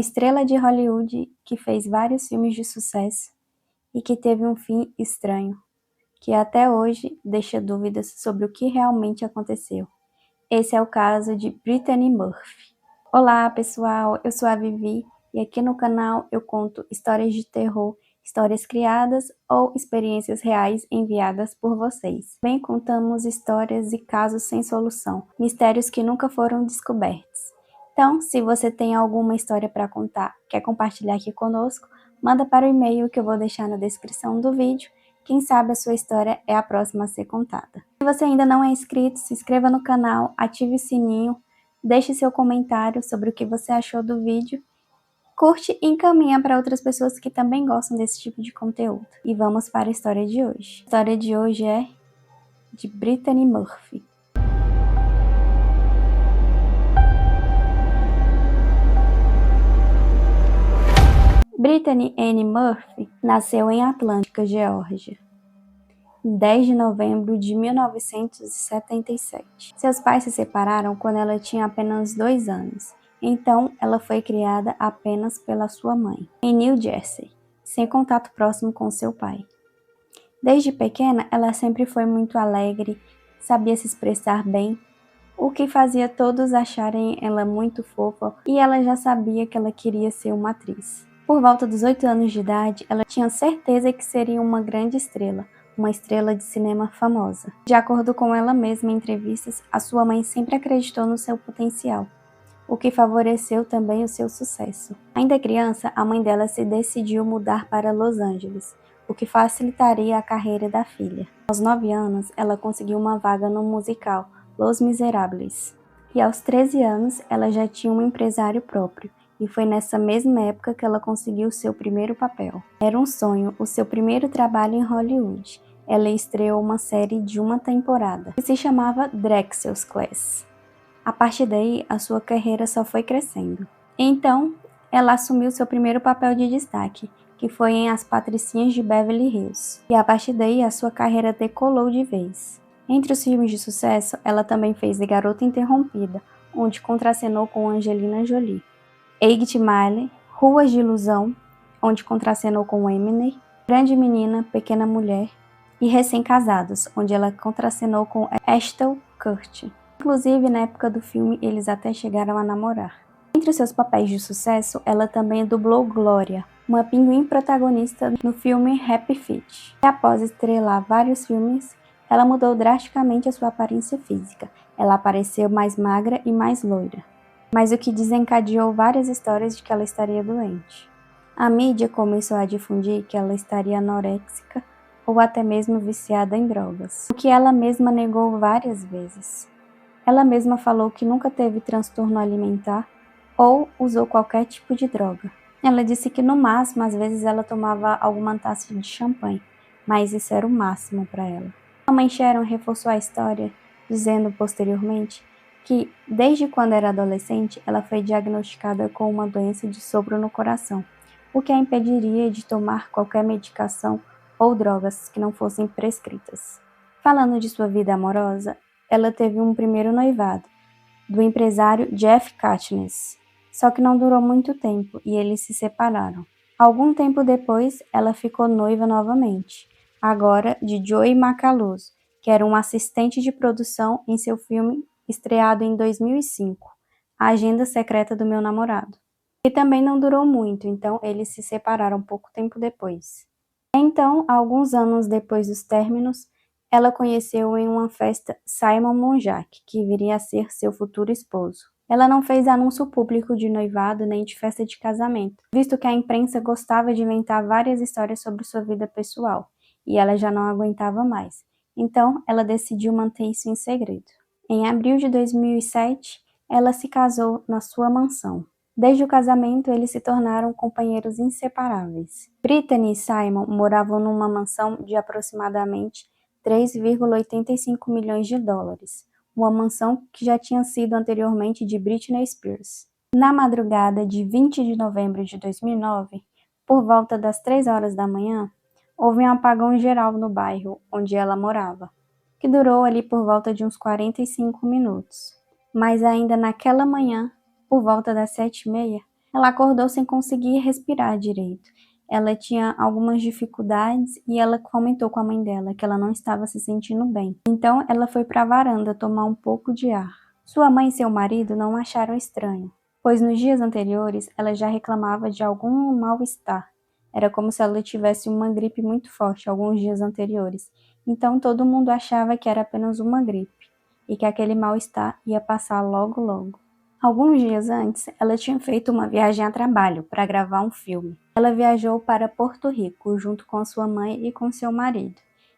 Estrela de Hollywood que fez vários filmes de sucesso e que teve um fim estranho, que até hoje deixa dúvidas sobre o que realmente aconteceu. Esse é o caso de Brittany Murphy. Olá pessoal, eu sou a Vivi e aqui no canal eu conto histórias de terror, histórias criadas ou experiências reais enviadas por vocês. Também contamos histórias e casos sem solução, mistérios que nunca foram descobertos. Então, se você tem alguma história para contar, quer compartilhar aqui conosco, manda para o e-mail que eu vou deixar na descrição do vídeo. Quem sabe a sua história é a próxima a ser contada. Se você ainda não é inscrito, se inscreva no canal, ative o sininho, deixe seu comentário sobre o que você achou do vídeo, curte e encaminha para outras pessoas que também gostam desse tipo de conteúdo. E vamos para a história de hoje. A história de hoje é de Brittany Murphy. Brittany Anne Murphy nasceu em Atlanta, Geórgia, em 10 de novembro de 1977. Seus pais se separaram quando ela tinha apenas 2 anos, então ela foi criada apenas pela sua mãe, em New Jersey, sem contato próximo com seu pai. Desde pequena, ela sempre foi muito alegre, sabia se expressar bem, o que fazia todos acharem ela muito fofa, e ela já sabia que ela queria ser uma atriz. Por volta dos 8 anos de idade, ela tinha certeza que seria uma grande estrela, uma estrela de cinema famosa. De acordo com ela mesma em entrevistas, a sua mãe sempre acreditou no seu potencial, o que favoreceu também o seu sucesso. Ainda criança, a mãe dela se decidiu mudar para Los Angeles, o que facilitaria a carreira da filha. Aos 9 anos, ela conseguiu uma vaga no musical Los Misérables, e aos 13 anos ela já tinha um empresário próprio, e foi nessa mesma época que ela conseguiu seu primeiro papel. Era um sonho, o seu primeiro trabalho em Hollywood. Ela estreou uma série de uma temporada, que se chamava Drexel's Class. A partir daí, a sua carreira só foi crescendo. Então, ela assumiu seu primeiro papel de destaque, que foi em As Patricinhas de Beverly Hills. E a partir daí, a sua carreira decolou de vez. Entre os filmes de sucesso, ela também fez The Garota Interrompida, onde contracenou com Angelina Jolie, Eight Mile, Ruas de Ilusão, onde contracenou com Eminem, Grande Menina, Pequena Mulher e Recém-Casados, onde ela contracenou com Ashton Kutcher. Inclusive, na época do filme, eles até chegaram a namorar. Entre os seus papéis de sucesso, ela também dublou Glória, uma pinguim protagonista no filme Happy Feet. E após estrelar vários filmes, ela mudou drasticamente a sua aparência física. Ela apareceu mais magra e mais loira, mas o que desencadeou várias histórias de que ela estaria doente. A mídia começou a difundir que ela estaria anoréxica ou até mesmo viciada em drogas, o que ela mesma negou várias vezes. Ela mesma falou que nunca teve transtorno alimentar ou usou qualquer tipo de droga. Ela disse que no máximo, às vezes, ela tomava alguma taça de champanhe, mas isso era o máximo para ela. A mãe Sharon reforçou a história, dizendo posteriormente que, desde quando era adolescente, ela foi diagnosticada com uma doença de sopro no coração, o que a impediria de tomar qualquer medicação ou drogas que não fossem prescritas. Falando de sua vida amorosa, ela teve um primeiro noivado, do empresário Jeff Katniss, só que não durou muito tempo e eles se separaram. Algum tempo depois, ela ficou noiva novamente, agora de Joey Macaluso, que era um assistente de produção em seu filme estreado em 2005, A Agenda Secreta do Meu Namorado. E também não durou muito, então eles se separaram pouco tempo depois. Então, alguns anos depois dos términos, ela conheceu em uma festa Simon Monjack, que viria a ser seu futuro esposo. Ela não fez anúncio público de noivado nem de festa de casamento, visto que a imprensa gostava de inventar várias histórias sobre sua vida pessoal, e ela já não aguentava mais. Então, ela decidiu manter isso em segredo. Em abril de 2007, ela se casou na sua mansão. Desde o casamento, eles se tornaram companheiros inseparáveis. Brittany e Simon moravam numa mansão de aproximadamente 3,85 milhões de dólares, uma mansão que já tinha sido anteriormente de Britney Spears. Na madrugada de 20 de novembro de 2009, por volta das 3 horas da manhã, houve um apagão geral no bairro onde ela morava, que durou ali por volta de uns 45 minutos. Mas ainda naquela manhã, por volta das 7h30, Ela acordou sem conseguir respirar direito. Ela tinha algumas dificuldades e ela comentou com a mãe dela que ela não estava se sentindo bem. Então ela foi para a varanda tomar um pouco de ar. Sua mãe e seu marido não acharam estranho, pois nos dias anteriores ela já reclamava de algum mal-estar. Era como se ela tivesse uma gripe muito forte alguns dias anteriores. Então todo mundo achava que era apenas uma gripe e que aquele mal-estar ia passar logo logo. Alguns dias antes, ela tinha feito uma viagem a trabalho para gravar um filme. Ela viajou para Porto Rico junto com sua mãe e com seu marido.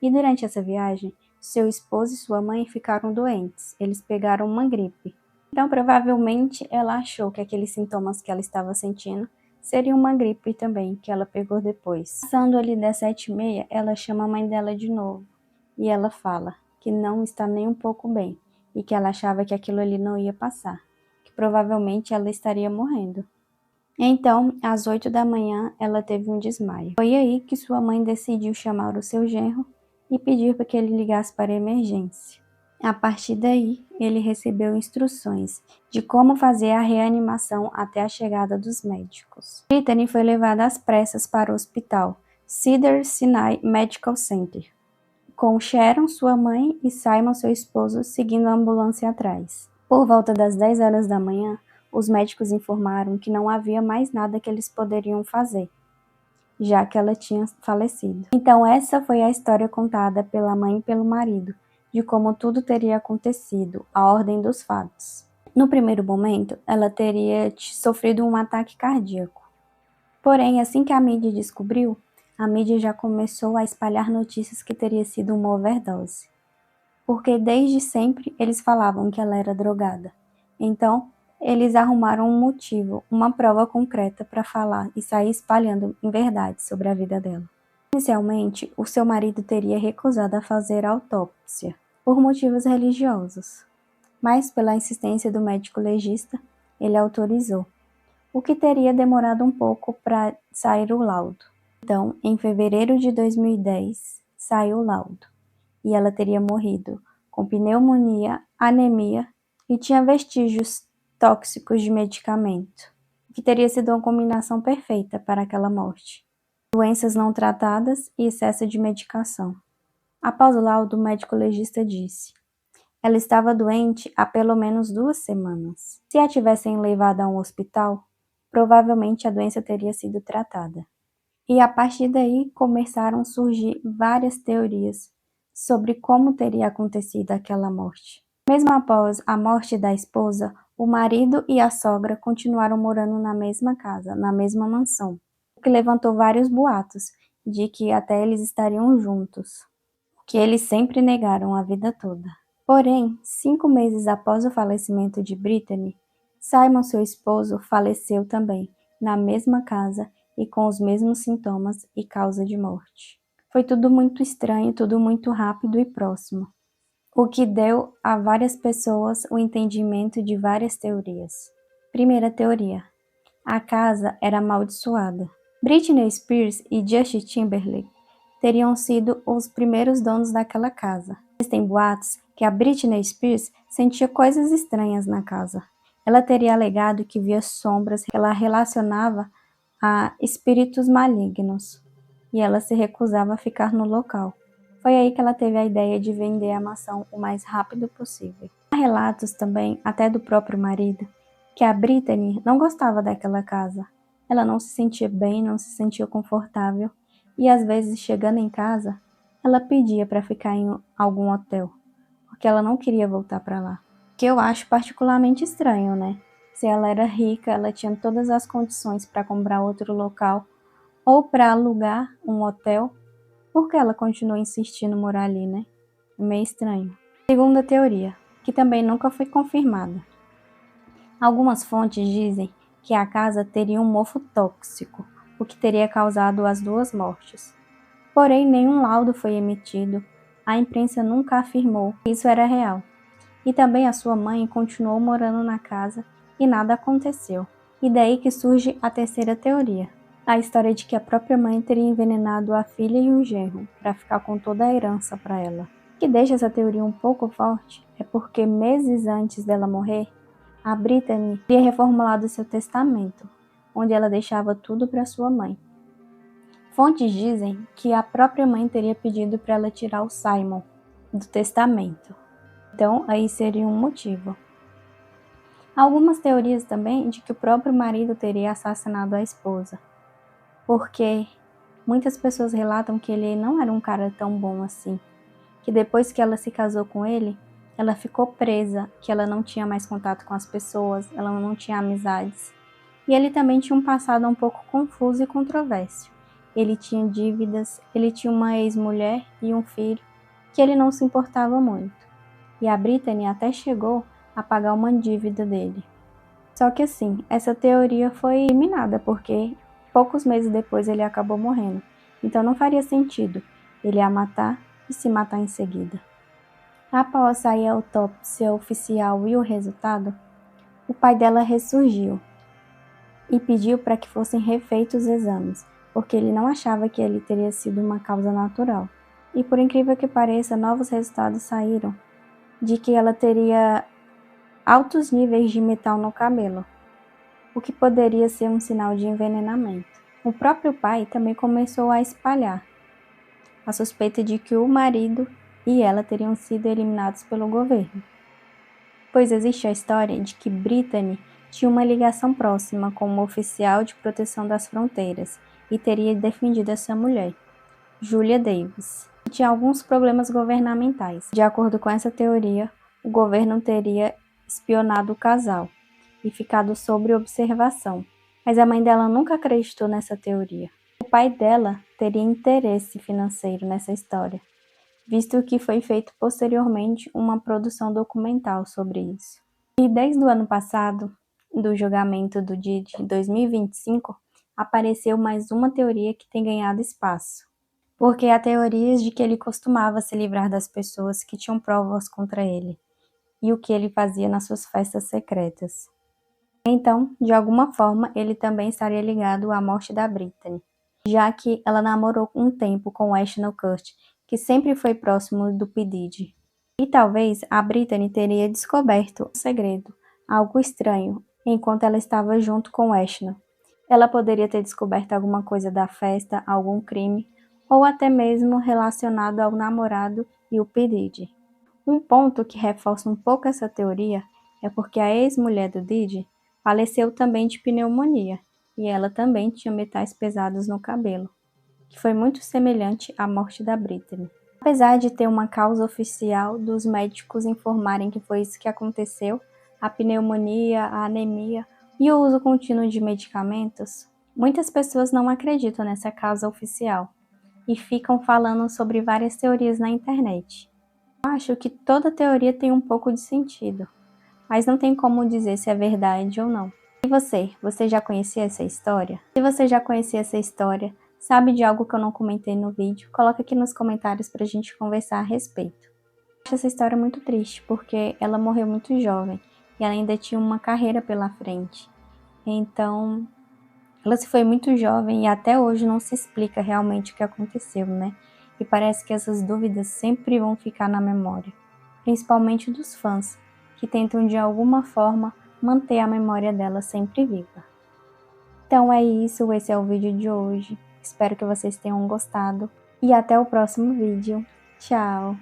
E durante essa viagem, seu esposo e sua mãe ficaram doentes. Eles pegaram uma gripe. Então, provavelmente, ela achou que aqueles sintomas que ela estava sentindo seriam uma gripe também, que ela pegou depois. Passando ali das 7h30, ela chama a mãe dela de novo. E ela fala que não está nem um pouco bem e que ela achava que aquilo ali não ia passar. Provavelmente ela estaria morrendo. Então, às 8 da manhã, ela teve um desmaio. Foi aí que sua mãe decidiu chamar o seu genro e pedir para que ele ligasse para a emergência. A partir daí, ele recebeu instruções de como fazer a reanimação até a chegada dos médicos. Brittany foi levada às pressas para o hospital Cedars-Sinai Medical Center, com Sharon, sua mãe, e Simon, seu esposo, seguindo a ambulância atrás. Por volta das 10 horas da manhã, os médicos informaram que não havia mais nada que eles poderiam fazer, já que ela tinha falecido. Então essa foi a história contada pela mãe e pelo marido, de como tudo teria acontecido, a ordem dos fatos. No primeiro momento, ela teria sofrido um ataque cardíaco. Porém, assim que a mídia descobriu, a mídia já começou a espalhar notícias que teria sido uma overdose. Porque desde sempre eles falavam que ela era drogada. Então, eles arrumaram um motivo, uma prova concreta para falar e sair espalhando verdades sobre a vida dela. Inicialmente, o seu marido teria recusado a fazer a autópsia, por motivos religiosos. Mas, pela insistência do médico legista, ele autorizou, o que teria demorado um pouco para sair o laudo. Então, em fevereiro de 2010, saiu o laudo, e ela teria morrido com pneumonia, anemia e tinha vestígios tóxicos de medicamento, o que teria sido uma combinação perfeita para aquela morte. Doenças não tratadas e excesso de medicação. Após o laudo, o médico legista disse: ela estava doente há pelo menos 2 semanas. Se a tivessem levado a um hospital, provavelmente a doença teria sido tratada. E a partir daí começaram a surgir várias teorias sobre como teria acontecido aquela morte. Mesmo após a morte da esposa, o marido e a sogra continuaram morando na mesma casa, na mesma mansão, o que levantou vários boatos de que até eles estariam juntos, o que eles sempre negaram a vida toda. Porém, 5 meses após o falecimento de Brittany, Simon, seu esposo, faleceu também, na mesma casa e com os mesmos sintomas e causa de morte. Foi tudo muito estranho, tudo muito rápido e próximo, o que deu a várias pessoas o entendimento de várias teorias. Primeira teoria: a casa era amaldiçoada. Britney Spears e Justin Timberlake teriam sido os primeiros donos daquela casa. Existem boatos que a Britney Spears sentia coisas estranhas na casa. Ela teria alegado que via sombras que ela relacionava a espíritos malignos, e ela se recusava a ficar no local. Foi aí que ela teve a ideia de vender a mansão o mais rápido possível. Há relatos também, até do próprio marido, que a Brittany não gostava daquela casa. Ela não se sentia bem, não se sentia confortável, e às vezes, chegando em casa, ela pedia para ficar em algum hotel, porque ela não queria voltar para lá. Que eu acho particularmente estranho, né? Se ela era rica, ela tinha todas as condições para comprar outro local ou para alugar um hotel, por que ela continua insistindo em morar ali, né? É meio estranho. Segunda teoria, que também nunca foi confirmada. Algumas fontes dizem que a casa teria um mofo tóxico, o que teria causado as 2 mortes. Porém, nenhum laudo foi emitido, a imprensa nunca afirmou que isso era real. E também a sua mãe continuou morando na casa e nada aconteceu. E daí que surge a terceira teoria, a história de que a própria mãe teria envenenado a filha e o genro para ficar com toda a herança para ela. O que deixa essa teoria um pouco forte é porque meses antes dela morrer, a Brittany teria reformulado seu testamento, onde ela deixava tudo para sua mãe. Fontes dizem que a própria mãe teria pedido para ela tirar o Simon do testamento. Então, aí seria um motivo. Há algumas teorias também de que o próprio marido teria assassinado a esposa, porque muitas pessoas relatam que ele não era um cara tão bom assim, que depois que ela se casou com ele, ela ficou presa, que ela não tinha mais contato com as pessoas, ela não tinha amizades. E ele também tinha um passado um pouco confuso e controverso. Ele tinha dívidas, ele tinha uma ex-mulher e um filho, que ele não se importava muito. E a Brittany até chegou a pagar uma dívida dele. Só que assim, essa teoria foi eliminada porque poucos meses depois ele acabou morrendo. Então não faria sentido ele a matar e se matar em seguida. Após sair a autópsia oficial e o resultado, o pai dela ressurgiu e pediu para que fossem refeitos os exames, porque ele não achava que ele teria sido uma causa natural. E por incrível que pareça, novos resultados saíram de que ela teria altos níveis de metal no cabelo, o que poderia ser um sinal de envenenamento. O próprio pai também começou a espalhar a suspeita de que o marido e ela teriam sido eliminados pelo governo, pois existe a história de que Brittany tinha uma ligação próxima com uma oficial de proteção das fronteiras e teria defendido essa mulher, Julia Davis. E tinha alguns problemas governamentais. De acordo com essa teoria, o governo teria espionado o casal e ficado sob observação, mas a mãe dela nunca acreditou nessa teoria. O pai dela teria interesse financeiro nessa história, visto que foi feito posteriormente uma produção documental sobre isso. E desde o ano passado, do julgamento do Diddy em 2025, apareceu mais uma teoria que tem ganhado espaço, porque há teorias de que ele costumava se livrar das pessoas que tinham provas contra ele, e o que ele fazia nas suas festas secretas. Então, de alguma forma, ele também estaria ligado à morte da Brittany, já que ela namorou um tempo com Ashton Kutcher, que sempre foi próximo do P. Diddy. E talvez a Brittany teria descoberto um segredo, algo estranho, enquanto ela estava junto com Ashton. Ela poderia ter descoberto alguma coisa da festa, algum crime, ou até mesmo relacionado ao namorado e o P. Diddy. Um ponto que reforça um pouco essa teoria é porque a ex-mulher do Diddy faleceu também de pneumonia, e ela também tinha metais pesados no cabelo, que foi muito semelhante à morte da Brittany. Apesar de ter uma causa oficial dos médicos informarem que foi isso que aconteceu, a pneumonia, a anemia e o uso contínuo de medicamentos, muitas pessoas não acreditam nessa causa oficial e ficam falando sobre várias teorias na internet. Acho que toda teoria tem um pouco de sentido, mas não tem como dizer se é verdade ou não. E você já conhecia essa história? Se você já conhecia essa história, sabe de algo que eu não comentei no vídeo, coloca aqui nos comentários pra gente conversar a respeito. Eu acho essa história muito triste, porque ela morreu muito jovem, e ela ainda tinha uma carreira pela frente. Então, ela se foi muito jovem e até hoje não se explica realmente o que aconteceu, né? E parece que essas dúvidas sempre vão ficar na memória, principalmente dos fãs, que tentam de alguma forma manter a memória dela sempre viva. Então é isso, esse é o vídeo de hoje. Espero que vocês tenham gostado e até o próximo vídeo. Tchau!